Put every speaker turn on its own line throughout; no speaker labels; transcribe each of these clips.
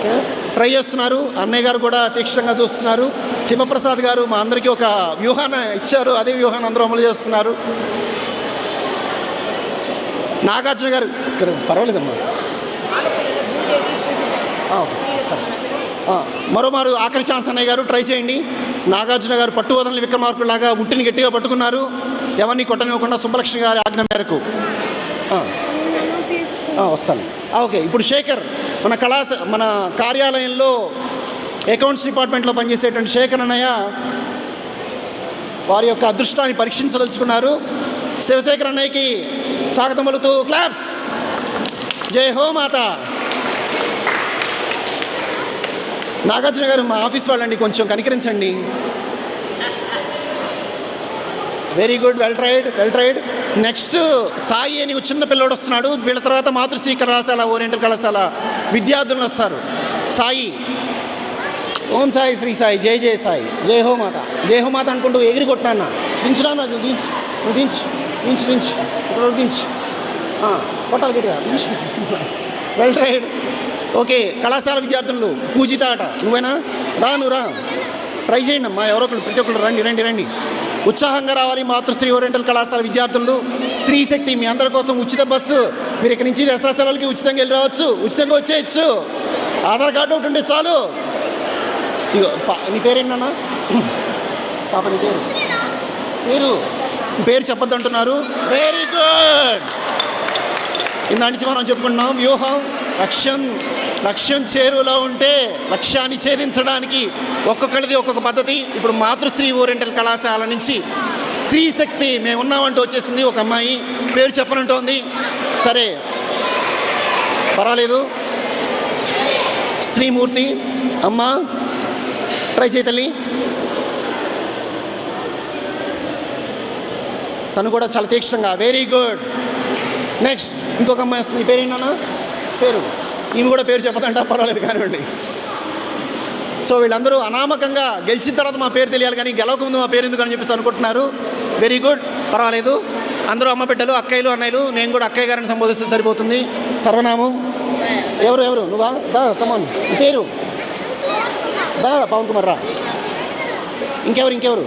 Okay, try చేస్తున్నారు. అన్నయ్య గారు కూడా తీక్షణంగా చూస్తున్నారు. శివప్రసాద్ గారు మా అందరికీ ఒక వ్యూహాన్ని ఇచ్చారు, అదే వ్యూహాన్ని అందరూ అమలు చేస్తున్నారు. నాగార్జున గారు ఇక్కడ పర్వాలేదమ్మా. మరోమారు ఆఖరి ఛాన్స్ అన్నయ్య గారు, ట్రై చేయండి. నాగార్జున గారు పట్టు వదలని విక్రమార్కులాగా ఉట్టిని గట్టిగా పట్టుకున్నారు. ఎవరిని కొట్టనివ్వకుండా సుబ్బలక్ష్మి గారి ఆజ్ఞ మేరకు. వస్తాను. ఓకే, ఇప్పుడు శేఖర్ మన కార్యాలయంలో అకౌంట్స్ డిపార్ట్మెంట్లో పనిచేసేటువంటి శేఖర్ అన్నయ్య వారి యొక్క అదృష్టాన్ని పరీక్షించదలుచుకున్నారు. శివశేఖర్ అన్నయ్యకి స్వాగతం పలుకుతూ క్లాప్స్. జై హో మాత. నాగార్జున గారు మా ఆఫీస్ వాళ్ళండి, కొంచెం కనికరించండి. Very good, well tried. Next Sai అని చిన్న పిల్లోడు వస్తున్నాడు. వీళ్ళ తర్వాత మాతృశ్రీ కళాశాల ఓరియంటల్ కళాశాల విద్యార్థులను వస్తారు. సాయి, ఓం సాయి శ్రీ సాయి, జై జై సాయి, జై హో మాత, జై హో మాత అనుకుంటూ ఎగిరి కొట్టాను. దించురా, దించు ఇక్కడ దించు, కొట్టాలి గట్టిగా. Well tried. ఓకే, కళాశాల విద్యార్థులు పూజిత అట, నువ్వేనా? నువ్వు రా, ట్రై చేయండి అమ్మా. ఎవరో ఒకరు, ప్రతి ఒక్కరు రండి. ఉత్సాహంగా రావాలి. మాతృశ్రీ ఓరియంటల్ కళాశాల విద్యార్థులు, స్త్రీ శక్తి మీ అందరి కోసం ఉచిత బస్సు. మీరు ఇక్కడి నుంచి దసరా సెలవులకి ఉచితంగా వెళ్ళి రావచ్చు, ఉచితంగా వచ్చేయచ్చు. ఆధార్ కార్డు ఒకటి ఉంటే చాలు. ఇగో నీ పేరేంటన్నా? పాప నీ పేరు చెప్పొద్దు అంటున్నారు. Very good. ఇందాక నుంచి మనం చెప్పుకుంటున్నాం వ్యూహం. లక్ష్యం చేరువలో ఉంటే లక్ష్యాన్ని ఛేదించడానికి ఒక్కొక్కరిది ఒక్కొక్క పద్ధతి. ఇప్పుడు మాతృశ్రీ ఓరియంటల్ కళాశాల నుంచి స్త్రీ శక్తి మేము ఉన్నామంటూ వచ్చేసింది ఒక అమ్మాయి, పేరు చెప్పనంటోంది. సరే పర్వాలేదు. స్త్రీమూర్తి అమ్మ, ట్రై చేయి తల్లి. తను కూడా చాలా తీక్షణంగా. Very good. నెక్స్ట్ ఇంకొక అమ్మాయి వస్తుంది. పేరు ఏంటన్నా? పేరు ఈమె కూడా పేరు చెప్పదంట, పర్వాలేదు కానివ్వండి. సో వీళ్ళందరూ అనామకంగా గెలిచిన తర్వాత మా పేరు తెలియాలి కానీ గెలవక ముందు మా పేరు ఎందుకు అని చెప్పేసి అనుకుంటున్నారు. వెరీ గుడ్, పర్వాలేదు. అందరూ అమ్మ బిడ్డలు, అక్కయ్యలు, అన్నయ్యలు. నేను కూడా అక్కయ్య గారిని సంబోధిస్తే సరిపోతుంది. సర్వనామం. ఎవరు నువ్వా? దా కమాన్. పేరు దా పవన్ కుమార్ రా. ఇంకెవరు?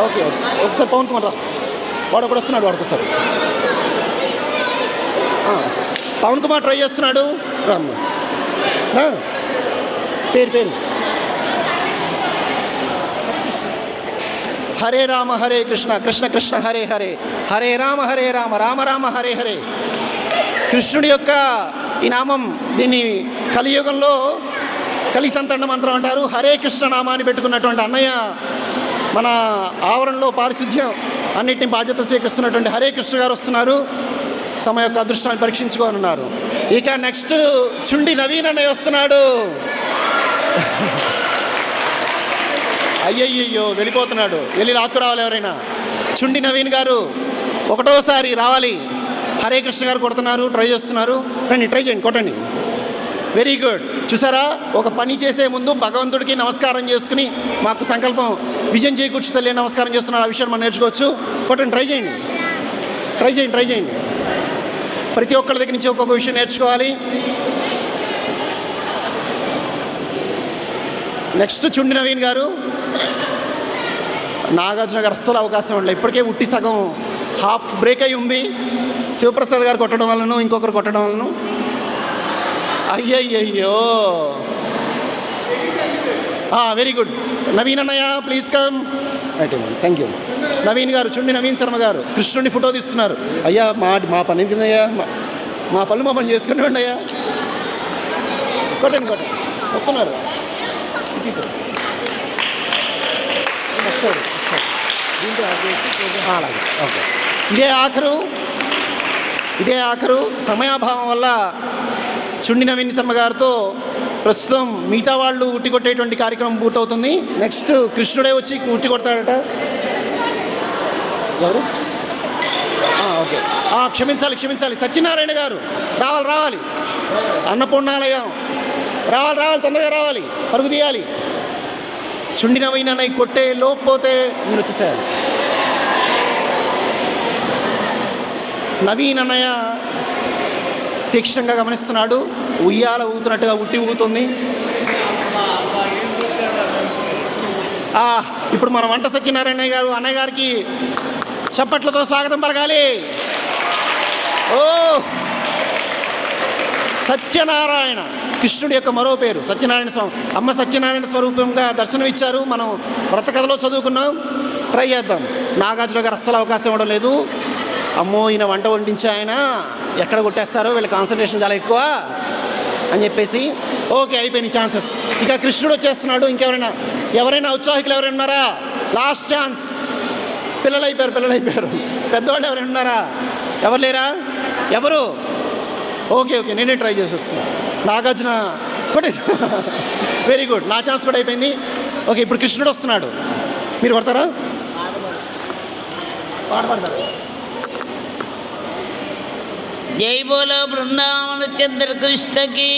ఓకే, ఒకసారి పవన్ కుమార్ రా. వాడు ఒకటి వస్తున్నాడు, ఒకసారి పవన్ కుమార్ ట్రై చేస్తున్నాడు. రామ్మ పేరు హరే రామ హరే కృష్ణ, కృష్ణ కృష్ణ హరే హరే, హరే రామ రామ రామ హరే హరే. కృష్ణుడి యొక్క ఈ నామం, దీన్ని కలియుగంలో కలి సంతండ మంత్రం అంటారు. హరే కృష్ణ నామాన్ని పెట్టుకున్నటువంటి అన్నయ్య మన ఆవరణలో పారిశుద్ధ్యం అన్నిటిని బాధ్యత స్వీకరిస్తున్నటువంటి హరే కృష్ణ గారు వస్తున్నారు. తమ యొక్క అదృష్టాన్ని పరీక్షించుకోనున్నారు. ఇక నెక్స్ట్ చుండి నవీన్ అన్నయ్య వస్తున్నాడు. అయ్యయ్యో వెళ్ళిపోతున్నాడు, వెళ్ళి లాక్కు రావాలి ఎవరైనా. చుండి నవీన్ గారు ఒకటోసారి రావాలి. హరే కృష్ణ గారు కొడుతున్నారు, ట్రై చేస్తున్నారు. రండి, ట్రై చేయండి, కొట్టండి. Very good. చూసారా, ఒక పని చేసే ముందు భగవంతుడికి నమస్కారం చేసుకుని మాకు సంకల్పం విజయం చేకూర్చు తల్లి నమస్కారం చేస్తున్నారు. ఆ విషయాన్ని మనం నేర్చుకోవచ్చు. కొట్టండి, ట్రై చేయండి. ప్రతి ఒక్కరి దగ్గర నుంచి ఒక్కొక్క విషయం నేర్చుకోవాలి. నెక్స్ట్ చుండి నవీన్ గారు. నాగార్జున గారు అస్సలు అవకాశం ఉండలేదు. ఇప్పటికే ఉట్టి సగం హాఫ్ బ్రేక్ అయి ఉంది. శివప్రసాద్ గారు కొట్టడం వలన, ఇంకొకరు కొట్టడం వలన. అయ్యయ్యో. Very good. నవీన్ అన్నయ్య please come. Thank you. Naveen garu, Chundi Naveen Sharma గారు కృష్ణుడిని ఫోటో తీస్తున్నారు. అయ్యా మా పని కిందయ్యా, మా పనులు మా పని చేసుకునేవాడి అయ్యా. కొట్టండి వస్తున్నారు. అలాగే, ఓకే. ఇదే ఆఖరు. సమయాభావం వల్ల చుండి నవీన్ శర్మ గారితో ప్రస్తుతం మిగతా వాళ్ళు ఉట్టి కొట్టేటువంటి కార్యక్రమం పూర్తవుతుంది. నెక్స్ట్ కృష్ణుడే వచ్చి ఉట్టి కొడతాడట. ఎవరు? ఓకే, క్షమించాలి. సత్యనారాయణ గారు రావాలి. అన్నపూర్ణాలయం రావాలి, తొందరగా రావాలి, పరుగు తీయాలి. చుండి నవీన్ అన్నయ్య కొట్టే లోపోతే మీరు వచ్చేసేయాలి. నవీన్ అన్నయ్య తీక్షణంగా గమనిస్తున్నాడు. ఉయ్యాల ఊతున్నట్టుగా ఉట్టి ఊగుతుంది. ఇప్పుడు మన వంట సత్యనారాయణ గారు అన్నయ్య గారికి చప్పట్లతో స్వాగతం పలకాలి. ఓ సత్యనారాయణ, కృష్ణుడి యొక్క మరో పేరు సత్యనారాయణ స్వామి. అమ్మ సత్యనారాయణ స్వరూపంగా దర్శనం ఇచ్చారు. మనం వ్రత కథలో చదువుకున్నాం. ట్రై చేద్దాం. నాగార్జున గారు అస్సలు అవకాశం ఇవ్వడం లేదు. అమ్మో ఈయన వంట వండించి ఆయన ఎక్కడ కొట్టేస్తారో, వీళ్ళ కాన్సన్ట్రేషన్ చాలా ఎక్కువ అని చెప్పేసి ఓకే అయిపోయినాయి ఛాన్సెస్. ఇక కృష్ణుడు వచ్చేస్తున్నాడు. ఎవరైనా ఉత్సాహికులు ఎవరైనా ఉన్నారా? Last chance. పిల్లలు అయిపోయారు. పెద్దవాళ్ళు ఎవరైనా ఉన్నారా? ఎవరు లేరా? ఎవరు? ఓకే నేనే ట్రై చేసి వస్తున్నాను. నాగార్జున కొట్టే. వెరీ గుడ్, నా ఛాన్స్ కూడా అయిపోయింది. ఓకే ఇప్పుడు కృష్ణుడు వస్తున్నాడు. మీరు పడతారా? పాట పాడతారా?
జై బోలో బృందావన చంద్ర కృష్ణకి,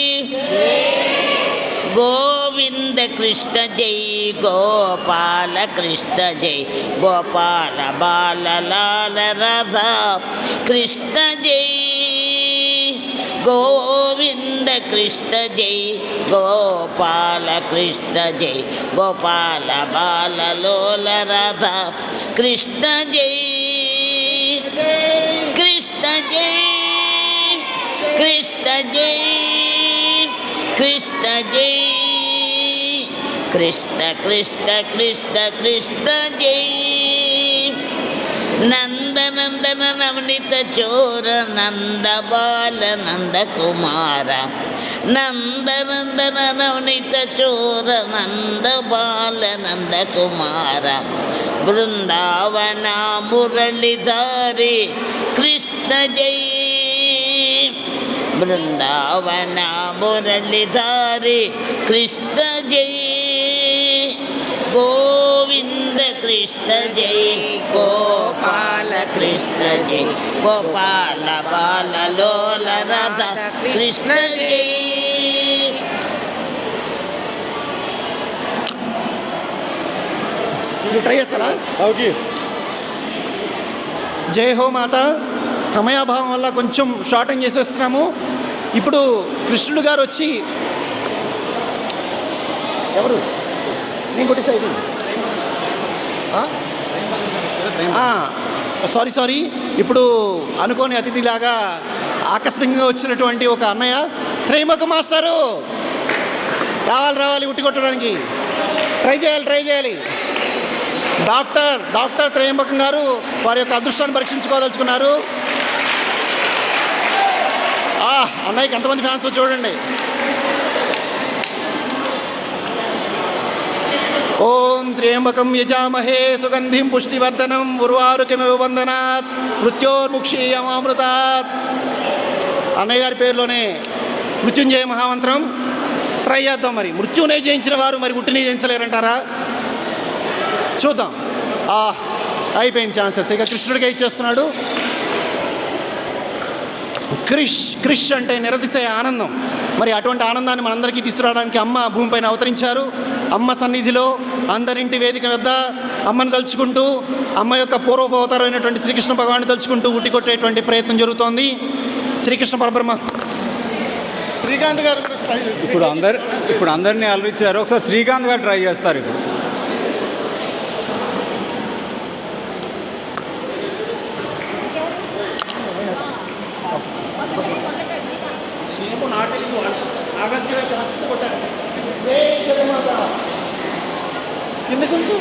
గోవింద కృష్ణ జై, గోపాల కృష్ణ జై, గోపాల బాల లాల రాధా కృష్ణ జై, గోవింద కృష్ణ జై, గోపాల కృష్ణ జై, గోపాల బాల లోల రాధా కృష్ణ జై, కృష్ణ జై, కృష్ణ జై, కృష్ణ జై, కృష్ణ కృష్ణ కృష్ణ కృష్ణ జై. నందనందన నవనిత చోర నంద బాల నంద కుమార, నందనందన నవనిత చోర నంద బాల నంద కుమార, బృందావన మురళిధారి కృష్ణ జై, బృందావన మురళిధారి కృష్ణ జై, గోవింద కృష్ణ జై, గోపాల కృష్ణ జై, గోపాల బాల లోల రాధా కృష్ణ జై.
ట్రై చేస్తారా? ఓకే. జై హో మాత. సమయాభావం వల్ల కొంచెం షార్టింగ్ చేసేస్తున్నాము. ఇప్పుడు కృష్ణుడు గారు వచ్చి ఎవరు నేను కొట్టేసాయి. సారీ ఇప్పుడు అనుకోని అతిథిలాగా ఆకస్మికంగా వచ్చినటువంటి ఒక అన్నయ్య త్రైమక మాస్టరు రావాలి ఉట్టి కొట్టడానికి. ట్రై చేయాలి. డాక్టర్ త్రయంబకం గారు వారి యొక్క అదృష్టాన్ని పరీక్షించుకోదలుచుకున్నారు. అన్నయ్యకి ఎంతమంది ఫ్యాన్స్ చూడండి. ఓం త్ర్యంబకం యజామహే సుగంధిం పుష్టివర్ధనం ఉర్వారుకమివ బంధనాత్ మృత్యోర్ముక్షీయమామృతాత్. అన్నయ్య గారి పేరులోనే మృత్యుంజయ మహామంత్రం. ట్రై చేద్దాం. మరి మృత్యునే జయించిన వారు మరి ఉట్టిని జయించలేరంటారా? చూద్దాం. అయిపోయిన ఛాన్సెస్. ఇక కృష్ణుడిగా ఇచ్చేస్తున్నాడు. క్రిష్ అంటే నిరతిశయ ఆనందం. మరి అటువంటి ఆనందాన్ని మనందరికీ తీసుకురావడానికి అమ్మ భూమిపైన అవతరించారు. అమ్మ సన్నిధిలో అందరింటి వేదిక వద్ద అమ్మను తలుచుకుంటూ, అమ్మ యొక్క పూర్వోపవతారమైనటువంటి శ్రీకృష్ణ భగవాన్ని తలుచుకుంటూ ఉట్టి కొట్టేటువంటి ప్రయత్నం జరుగుతోంది. శ్రీకృష్ణ పరబ్రహ్మ. శ్రీకాంత్ గారు
ఇప్పుడు అందరినీ అలరించారు. ఒకసారి శ్రీకాంత్ గారు ట్రై చేస్తారు. ఇప్పుడు
కింద కొంచెం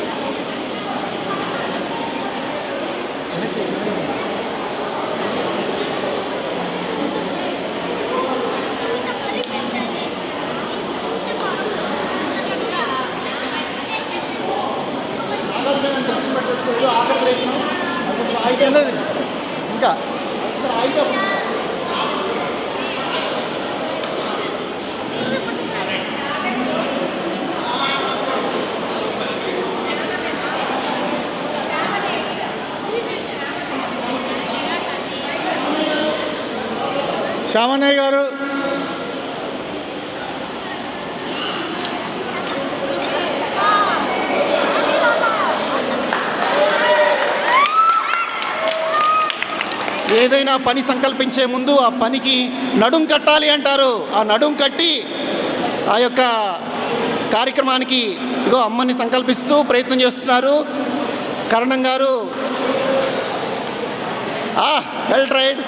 ఇంకా శ్యామన్నయ్య గారు ఏదైనా ఏదైనా పని సంకల్పించే ముందు ఆ పనికి నడుం కట్టాలి అంటారు. ఆ నడుం కట్టి ఆ యొక్క కార్యక్రమానికి ఇగో అమ్మని సంకల్పిస్తూ ప్రయత్నం చేస్తున్నారు కరణం గారు. Well tried.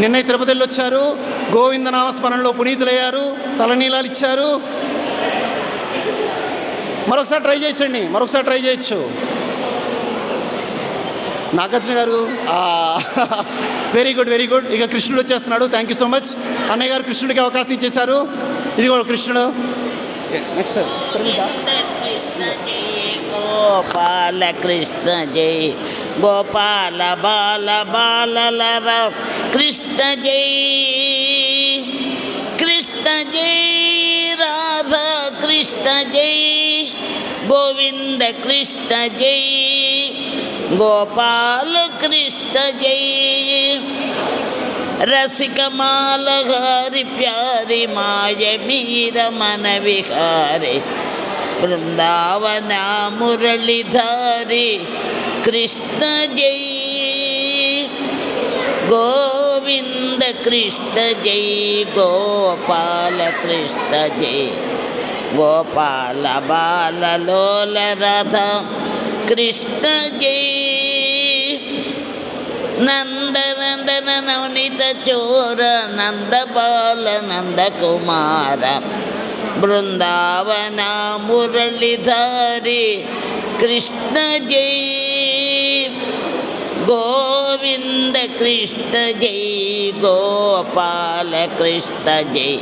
నిన్న తిరుపతి వెళ్ళి వచ్చారు, గోవింద నామస్మరణలో పునీతులయ్యారు, తలనీలాలు ఇచ్చారు. మరొకసారి ట్రై చేయొచ్చండి, మరొకసారి ట్రై చేయొచ్చు. నాగార్జున గారు వెరీ గుడ్, వెరీ గుడ్. ఇక కృష్ణుడు వచ్చేస్తున్నాడు. Thank you so much. అన్నయ్య గారు కృష్ణుడికి అవకాశం ఇచ్చేశారు. ఇది కూడా కృష్ణుడు. Next sir.
గోపాల కృష్ణ జై గోపాల బాల బాలల కృష్ణ జై కృష్ణ జై రాధా కృష్ణ జై గోవింద కృష్ణ జై గోపాల కృష్ణ జై రసికమాల హరి ప్యారి మాయ మీర మన విహారి బృందావన మురళిధారి కృష్ణ జై గోవింద కృష్ణ జై గోపాల కృష్ణ జై గోపాల బాలలోల రాధ కృష్ణ జై నందనందన నవనీత చోర నంద బాల నంద కుమార బృందావన మురళిధారి కృష్ణ జై గోవింద కృష్ణ జై గోపాల కృష్ణ జై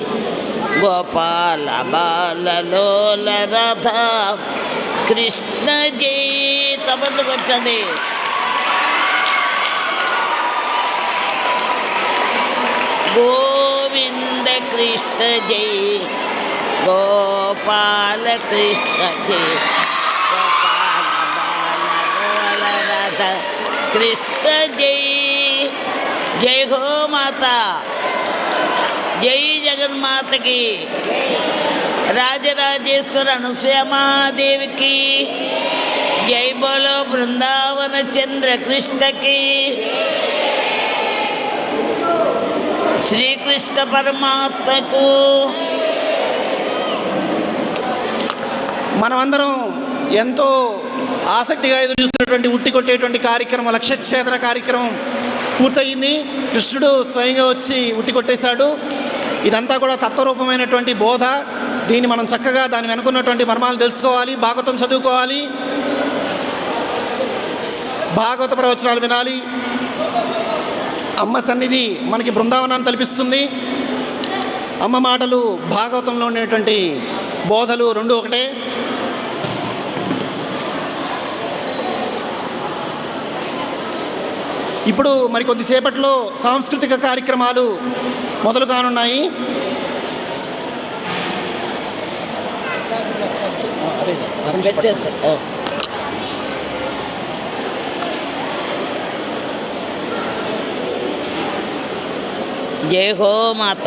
గోపాల బాలలోల రాధ కృష్ణ జై. తపస్సు కొట్టండి. గోవింద కృష్ణ జై గోపాల కృష్ణ జై గోపాల బాల రాధ కృష్ణ జై. జై హో మాత, జై జగన్మాతకి, రాజరాజేశ్వర అనసూయమాదేవికి జై. బోలో బృందావన చంద్ర కృష్ణకి, శ్రీకృష్ణ పరమాత్మకు.
మనమందరం ఎంతో ఆసక్తిగా ఎదురు చూసినటువంటి ఉట్టి కొట్టేటువంటి కార్యక్రమం, లక్ష్యఛేదన కార్యక్రమం పూర్తయింది. కృష్ణుడు స్వయంగా వచ్చి ఉట్టి కొట్టేశాడు. ఇదంతా కూడా తత్వరూపమైనటువంటి బోధ. దీన్ని మనం చక్కగా దాని వెనుకున్నటువంటి మర్మాలు తెలుసుకోవాలి, భాగవతం చదువుకోవాలి, భాగవత ప్రవచనాలు వినాలి. అమ్మ సన్నిధి మనకి బృందావనాన్ని తలపిస్తుంది. అమ్మ మాటలు, భాగవతంలో ఉండేటువంటి బోధలు రెండు ఒకటే. ఇప్పుడు మరి కొద్దిసేపట్లో సాంస్కృతిక కార్యక్రమాలు మొదలు కానున్నాయి.
జై హో మాత.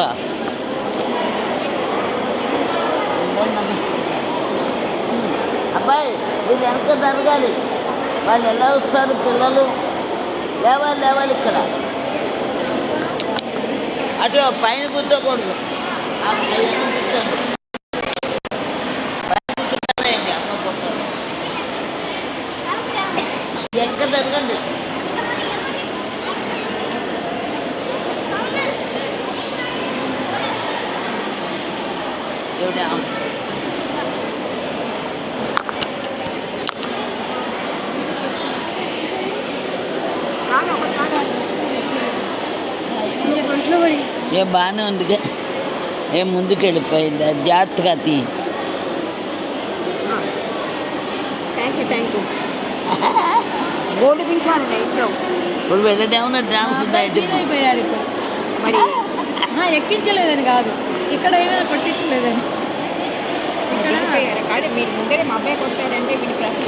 అబ్బాయి మీరు వెనక జరగాలి. వాళ్ళు ఎలా వస్తారు పిల్లలు? లేవాలి లేవాలి. ఇక్కడ అటు పైన కూర్చోకూడదు. కూర్చోండి. ఎక్క జరగండి. ఏ బాగానే ఉంది. ఏం ముందుకు వెళ్ళిపోయింది. జాగ్రత్తగా తీ.
Thank you. గోల్డ్ దించాలండి ఇంట్లో.
ఇప్పుడు వెళ్ళదేమన్నా డ్రామ్స్
అయిపోయారు. మరి ఎక్కించలేదని కాదు, ఇక్కడ ఏమైనా పట్టించలేదని కాదు. మీరు ముందరే మా అబ్బాయి కొట్టాడంటే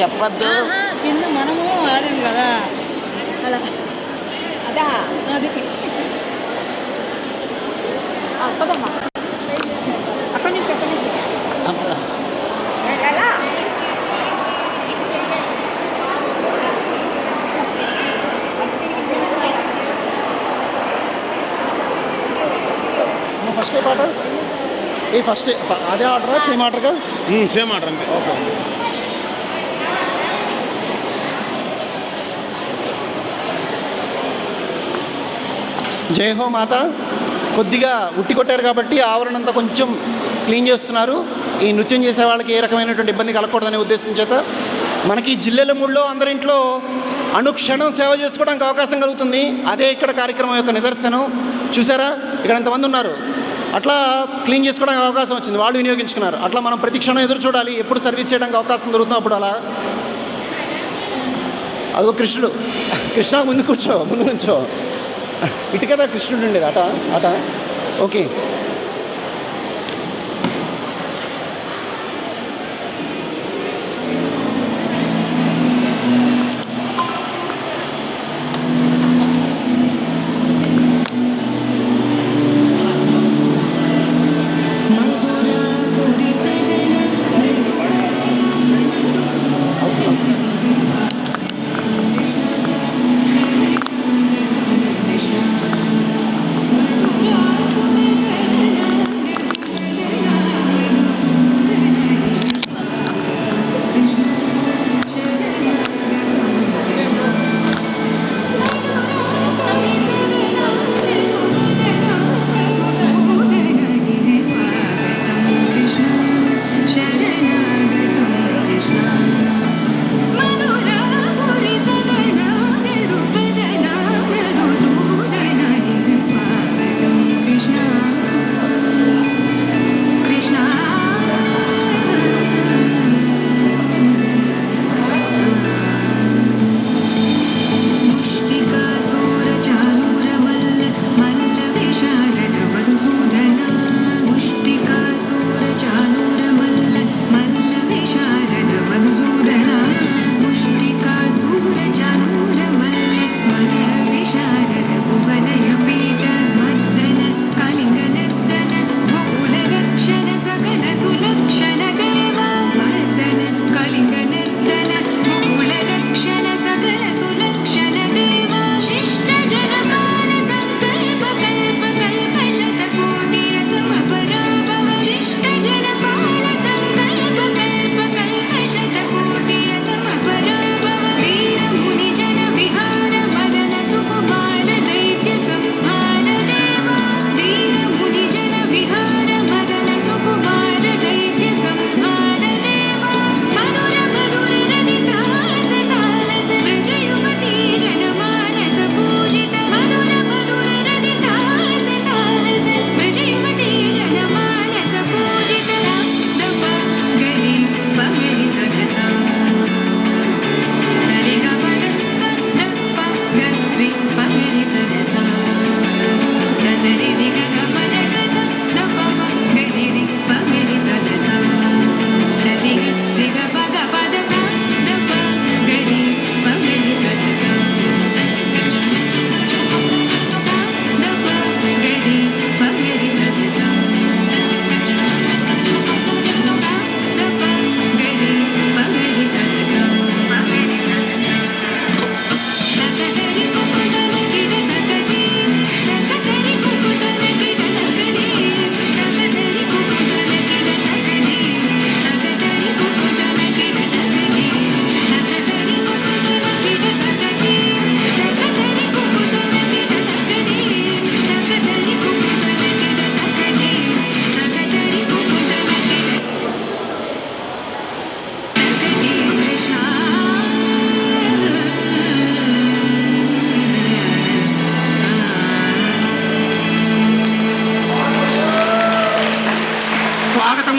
చెప్పద్దు.
కింద మనము ఆడాం కదా అలా. అదా అది పదమ్మా. అక్కడి నుంచి ఎలా
ఏ ఫస్ట్ అదే ఆర్డరా సేమ్ ఆర్డర్ కదా?
సేమ్ ఆర్డర్ అంతే.
ఓకే. జై హో మాత. కొద్దిగా ఉట్టి కొట్టారు కాబట్టి ఆవరణ అంతా కొంచెం క్లీన్ చేస్తున్నారు. ఈ నృత్యం చేసే వాళ్ళకి ఏ రకమైనటువంటి ఇబ్బంది కలగకూడదనే ఉద్దేశం చేత మనకి జిల్లెల మూడులో అందరింట్లో అనుక్షణం సేవ చేసుకోవడానికి అవకాశం కలుగుతుంది. అదే ఇక్కడ కార్యక్రమం యొక్క నిదర్శనం. చూసారా ఇక్కడ ఎంతమంది ఉన్నారు. అట్లా క్లీన్ చేసుకోవడానికి అవకాశం వచ్చింది, వాళ్ళు వినియోగించుకున్నారు. అట్లా మనం ప్రతి క్షణం ఎదురు చూడాలి, ఎప్పుడు సర్వీస్ చేయడానికి అవకాశం దొరుకుతుంది అప్పుడు. అలా అదిగో కృష్ణుడు. కృష్ణ ముందు కూర్చో, ముందు నుంచో. ఇటు కదా కృష్ణుడు ఉండేది. అట అట ఓకే.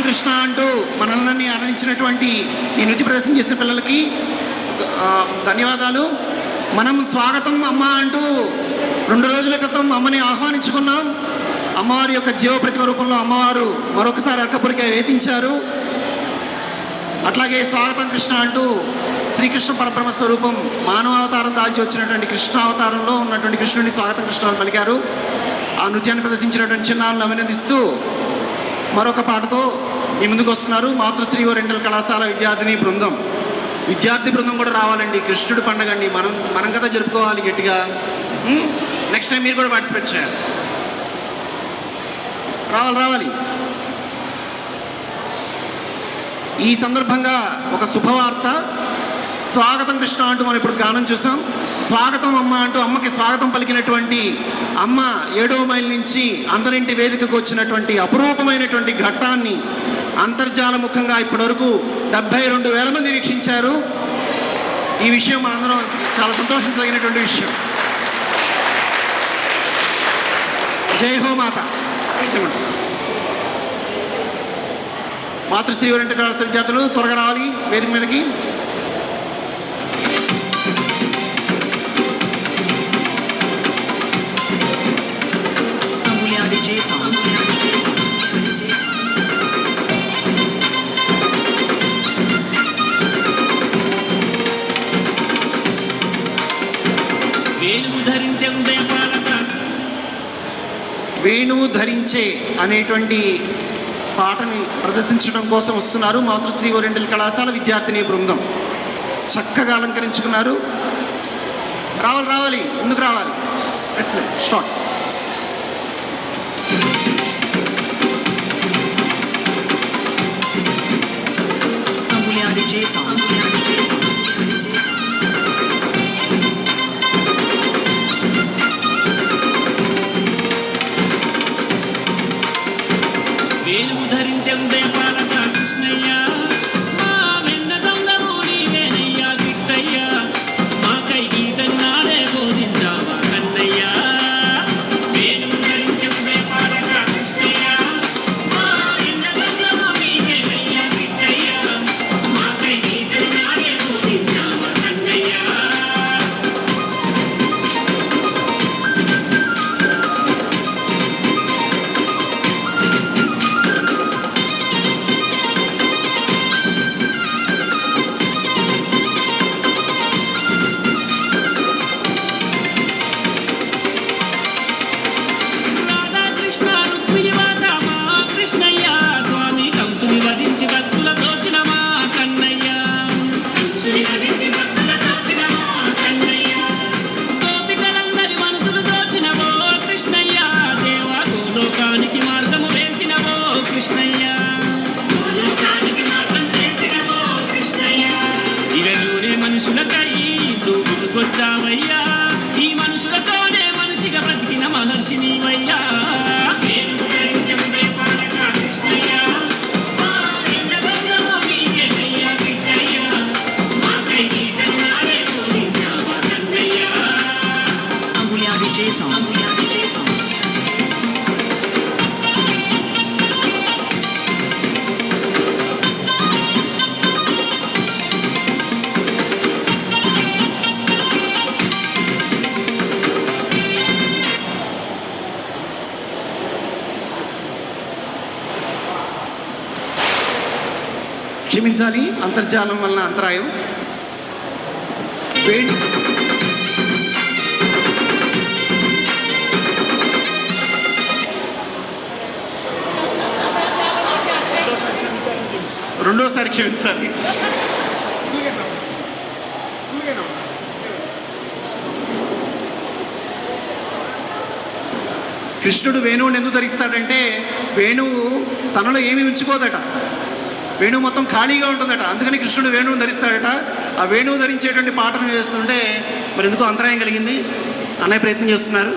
కృష్ణ అంటూ మనల్ని ఆదరించినటువంటి ఈ నృత్య ప్రదర్శన చేసే పిల్లలకి ధన్యవాదాలు. మనం స్వాగతం అమ్మ అంటూ 2 రోజుల క్రితం అమ్మని ఆహ్వానించుకున్నాం. అమ్మవారి యొక్క జీవ ప్రతిమ రూపంలో అమ్మవారు మరొకసారి అర్కపురిగా వేధించారు. అట్లాగే స్వాగతం కృష్ణ అంటూ శ్రీకృష్ణ పరబ్రహ్మ స్వరూపం మానవావతారం దాల్చి వచ్చినటువంటి కృష్ణావతారంలో ఉన్నటువంటి కృష్ణుడిని స్వాగతం కృష్ణ అని పలికారు. ఆ నృత్యాన్ని ప్రదర్శించినటువంటి చిన్నారులను అభినందిస్తూ మరొక పాటతో మీ ముందుకు వస్తున్నారు మాతృశ్రీ ఓరియంటల్ కళాశాల విద్యార్థిని బృందం. విద్యార్థి బృందం కూడా రావాలండి. కృష్ణుడి పండుగ అండి, మనం కదా జరుపుకోవాలి గట్టిగా. నెక్స్ట్ టైం మీరు కూడా పార్టిసిపేట్ చేయాలి. రావాలి. ఈ సందర్భంగా ఒక శుభవార్త. స్వాగతం కృష్ణ అంటూ మనం ఇప్పుడు గానం చూసాం. స్వాగతం అమ్మ అంటూ అమ్మకి స్వాగతం పలికినటువంటి అమ్మ 7వ మైల్ నుంచి అందరింటి వేదికకు వచ్చినటువంటి అపురూపమైనటువంటి ఘట్టాన్ని అంతర్జాల ముఖంగా ఇప్పటివరకు 72,000 మంది వీక్షించారు. ఈ విషయం మనందరం చాలా సంతోషించదగినటువంటి విషయం. జై హో మాత. మాతృశ్రీ ఓరియంటల్ కళాశాల విద్యార్థులు త్వరగా రావాలి వేదిక మీదకి. వేణువు ధరించే అనేటువంటి పాటని ప్రదర్శించడం కోసం వస్తున్నారు మాతృశ్రీ ఓరియంటల్ కళాశాల విద్యార్థిని బృందం. చక్కగా అలంకరించుకున్నారు. రావాలి ముందుకు రావాలి. స్టార్ట్.
వచ్చావయ్యా ఈ మనుషులతోనే మనిషిగా బ్రతికిన మహర్షి నీవయ్యా.
క్షమించాలి, అంతర్జాలం వలన అంతరాయం. రెండోసారి క్షమించాలి. కృష్ణుడు వేణువుని ఎందుకు ధరిస్తాడంటే వేణువు తనలో ఏమీ ఉంచుకోదట. వేణువు మొత్తం ఖాళీగా ఉంటుందట. అందుకని కృష్ణుడు వేణువుని ధరిస్తాడట. ఆ వేణువు ధరించేటువంటి పాటను చేస్తుంటే మరి ఎందుకు అంతరాయం కలిగింది అనే ప్రయత్నం చేస్తున్నారు.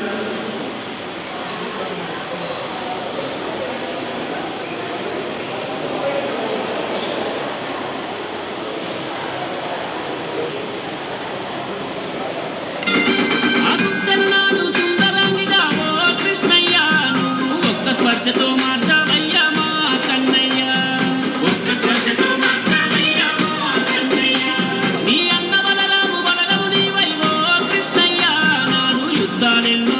స్పర్శతో మార్చావయ్యా మా కన్నయ్య, ఒక్క స్పర్శతో మార్చావయ్యా మా కన్నయ్య. నీ అన్న బలరాము బలరాము నీవై ఓ కృష్ణయ్య, నాడు యుద్ధాలెన్నో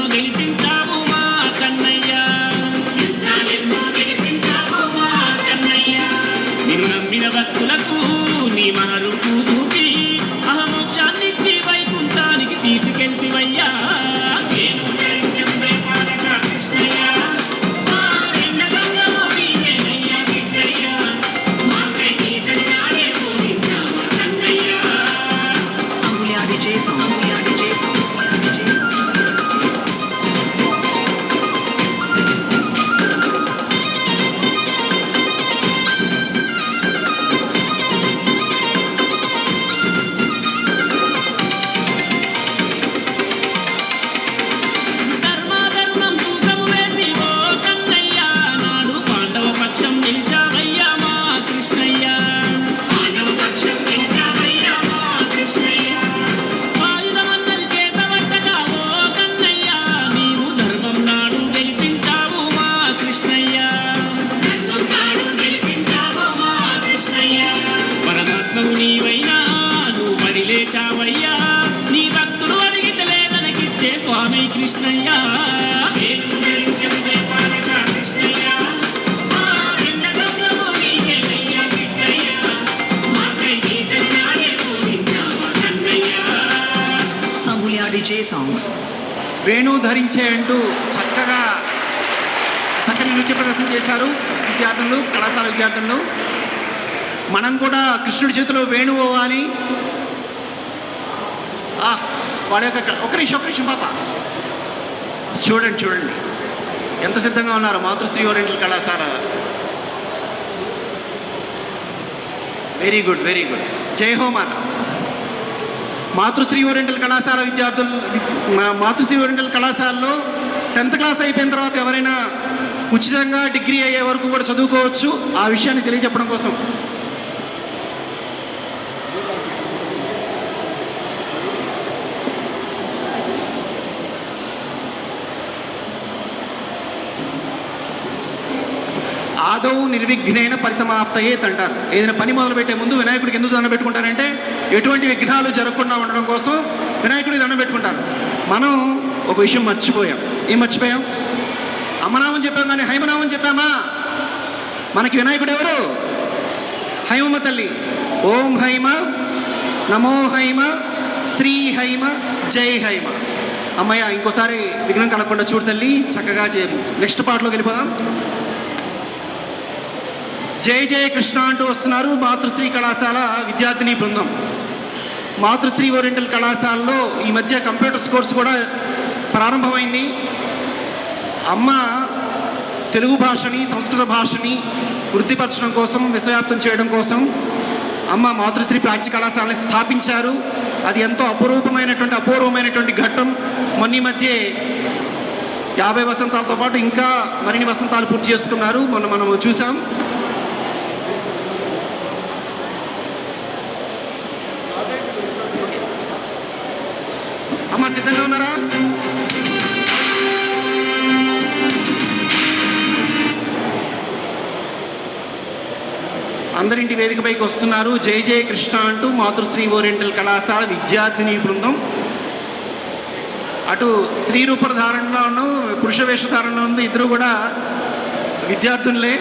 వేణు ధరించే అంటూ చక్కని నృత్య ప్రదర్శన చేశారు విద్యార్థులు, కళాశాల విద్యార్థులు. మనం కూడా కృష్ణుడి చేతిలో వేణువు అవ్వాలి. వాళ్ళ యొక్క ఒక నిమిషం పాప చూడండి ఎంత సిద్ధంగా ఉన్నారు మాతృశ్రీ ఓరియంటల్ కళాశాల. Very good. జై హో మాత. మాతృశ్రీ ఓరియంటల్ కళాశాల విద్యార్థులు, మాతృశ్రీ ఓరియంటల్ కళాశాలలో 10th క్లాస్ అయిపోయిన తర్వాత ఎవరైనా ఉచితంగా డిగ్రీ అయ్యే వరకు కూడా చదువుకోవచ్చు. ఆ విషయాన్ని తెలియజెప్పడం కోసం ఆదౌ నిర్విఘ్నేన పరిసమాప్తయేత్ అంటారు. ఏదైనా పని మొదలుపెట్టే ముందు వినాయకుడికి ఎందుకు దండం పెట్టుకుంటారంటే ఎటువంటి విఘ్నాలు జరగకుండా ఉండడం కోసం వినాయకుడికి దండం పెట్టుకుంటారు. మనం ఒక విషయం మర్చిపోయాం. ఏం మర్చిపోయాం? అమ్మనామం చెప్పాం కానీ హైమనామం చెప్పామా? మనకి వినాయకుడు ఎవరు? హైమమ్మ తల్లి. ఓం హైమ, నమో హైమ, శ్రీ హైమ, జై హైమ. అమ్మయ్య, ఇంకోసారి విఘ్నం కలగకుండా చూడు తల్లి, చక్కగా నెక్స్ట్ పార్ట్లోకి వెళ్ళిపోదాం. జై జయ కృష్ణ అంటూ వస్తున్నారు మాతృశ్రీ కళాశాల విద్యార్థిని బృందం. మాతృశ్రీ ఓరియంటల్ కళాశాలలో ఈ మధ్య కంప్యూటర్స్ కోర్స్ కూడా ప్రారంభమైంది. అమ్మ తెలుగు భాషని, సంస్కృత భాషని వృద్ధిపరచడం కోసం, విశ్వవ్యాప్తం చేయడం కోసం అమ్మ మాతృశ్రీ ప్రాచ్య కళాశాలని స్థాపించారు. అది ఎంతో అపూర్వమైనటువంటి ఘట్టం. మొన్న మధ్య 50 వసంతాలతో పాటు ఇంకా మరిన్ని వసంతాలు పూర్తి చేసుకున్నారు. మనము చూసాం. అమ్మ సిద్ధంగా ఉన్నారా? అందరింటి వేదికపైకి వస్తున్నారు. జై జయ కృష్ణ అంటూ మాతృశ్రీ ఓరియంటల్ కళాశాల విద్యార్థిని బృందం. అటు స్త్రీ రూపధారణలోను, పురుష వేషధారణలో ఉంది. ఇద్దరు కూడా విద్యార్థులే.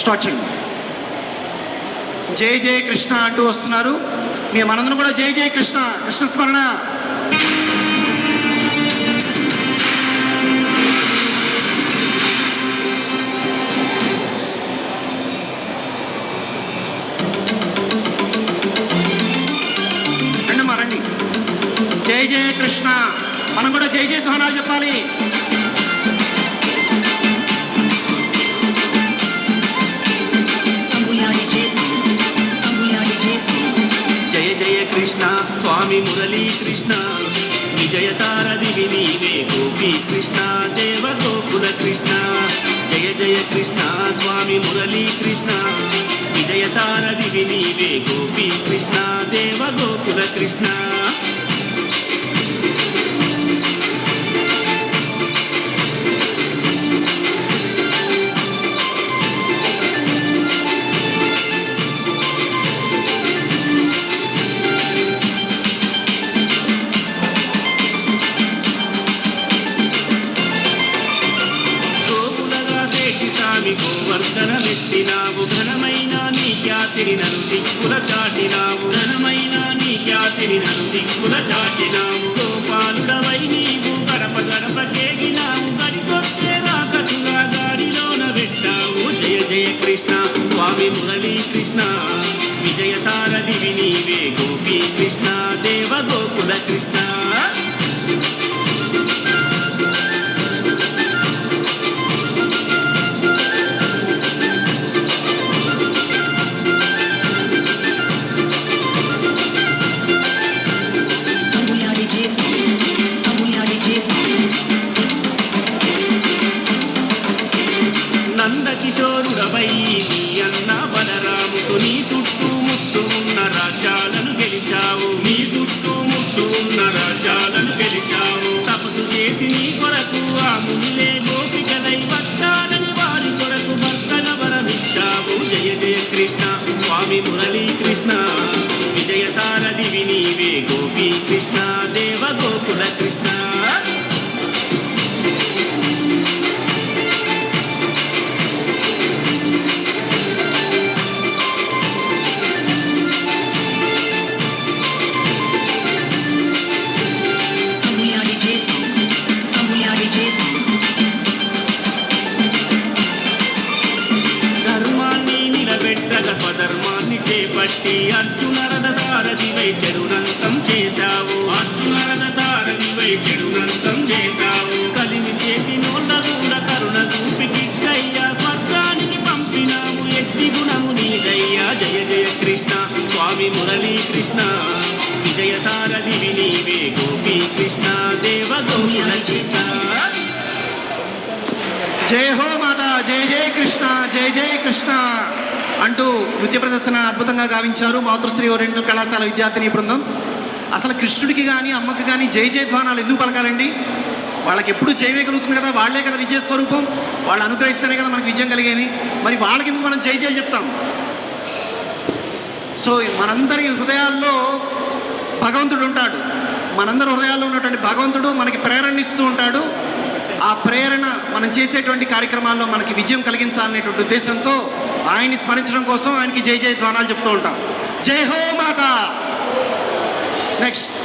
స్టార్ట్ చేయండి. జై జయ కృష్ణ అంటూ వస్తున్నారు. మనందరం కూడా జై జయ కృష్ణ, కృష్ణ స్మరణ. రండి. జై జయ కృష్ణ. మనం కూడా జై జయ ధ్వానాలు చెప్పాలి.
జయ జయ కృష్ణ స్వామి మురళీ కృష్ణ, విజయ సారథి నీవే గోపీ కృష్ణ, దేవ గోకుల కృష్ణ. జయ జయ కృష్ణ స్వామి మురళీ కృష్ణ, విజయ సారథి నీవే గోపీ కృష్ణ, దేవ గోకుల కృష్ణ. గోవర్ధనమెత్తినావు, ఘనమైన నీ ఖ్యాతిని నన్ను దిక్కుల చాటినావు, ఘనమైన నీ ఖ్యాతిని నన్ను దిక్కుల చాటినావు. గోపాలుడవై నీవు గడప గడప కేగినావు, గడికొచ్చే రాకసుగా గాడిలోన పెట్టావు. జయ జయ కృష్ణ స్వామి మురళీ కృష్ణ, విజయ సారథి నీవే గోపీ కృష్ణ, దేవ గోకుల కృష్ణ. నందకిశోరుడవై నీ అన్న బలరాముతో నీ చుట్టూ ముట్టు ఉన్న రాజ్యాలను గెలిచావు, నీ చుట్టూ ముట్టు ఉన్న రాజ్యాలను గెలిచావు. తపస్సు చేసి నీ కొరకు ఆ మునిలే గోపికలై వచ్చాలని వారి కొరకు భర్తగా వరమిచ్చావు. జయ జయ కృష్ణ స్వామి మురళీ కృష్ణ, విజయ సారథి నీవే గోపీ కృష్ణ, దేవ గోకుల కృష్ణ. బట్టి అర్జునరథ సారథివై చెడునంతం చేశావు. అర్జునరథ సారథివై చెడునంతం చేశావు. కలిమి చేసి నోళ్ళ కూడా కరుణ చూపి కిట్టయ్యా స్వర్గానికి పంపినావు. ఎత్తి గుణము నీదయ్యా. జయ జయ కృష్ణ స్వామి మురళీ కృష్ణ. విజయ సారథివి నీవే గోపీ కృష్ణ దేవ గోకుల కృష్ణ.
జై హో మాత, జై జై కృష్ణ, జై జై కృష్ణ అంటూ నృత్య ప్రదర్శన అద్భుతంగా గావించారు మాతృశ్రీ ఓరియంటల్ కళాశాల విద్యార్థిని బృందం. అసలు కృష్ణుడికి కానీ అమ్మకి కానీ జై జై ధ్వానాలు ఎందుకు పలకాలండి? వాళ్ళకి ఎప్పుడు జయమే కలుగుతుంది కదా, వాళ్ళే కదా విజయ స్వరూపం. వాళ్ళు అనుగ్రహిస్తేనే కదా మనకు విజయం కలిగేది. మరి వాళ్ళకి ఎందుకు మనం జై జై చెప్తాం? సో మనందరి హృదయాల్లో భగవంతుడు ఉంటాడు. మనందరి హృదయాల్లో ఉన్నటువంటి భగవంతుడు మనకి ప్రేరణ ఇస్తూ ఉంటాడు. ఆ ప్రేరణ మనం చేసేటువంటి కార్యక్రమాల్లో మనకి విజయం కలిగించాలనేటువంటి ఉద్దేశంతో ఆయన్ని స్మరించడం కోసం ఆయనకి జై జై ధ్వానాలు చెప్తూ ఉంటాం. జై హో మాత. నెక్స్ట్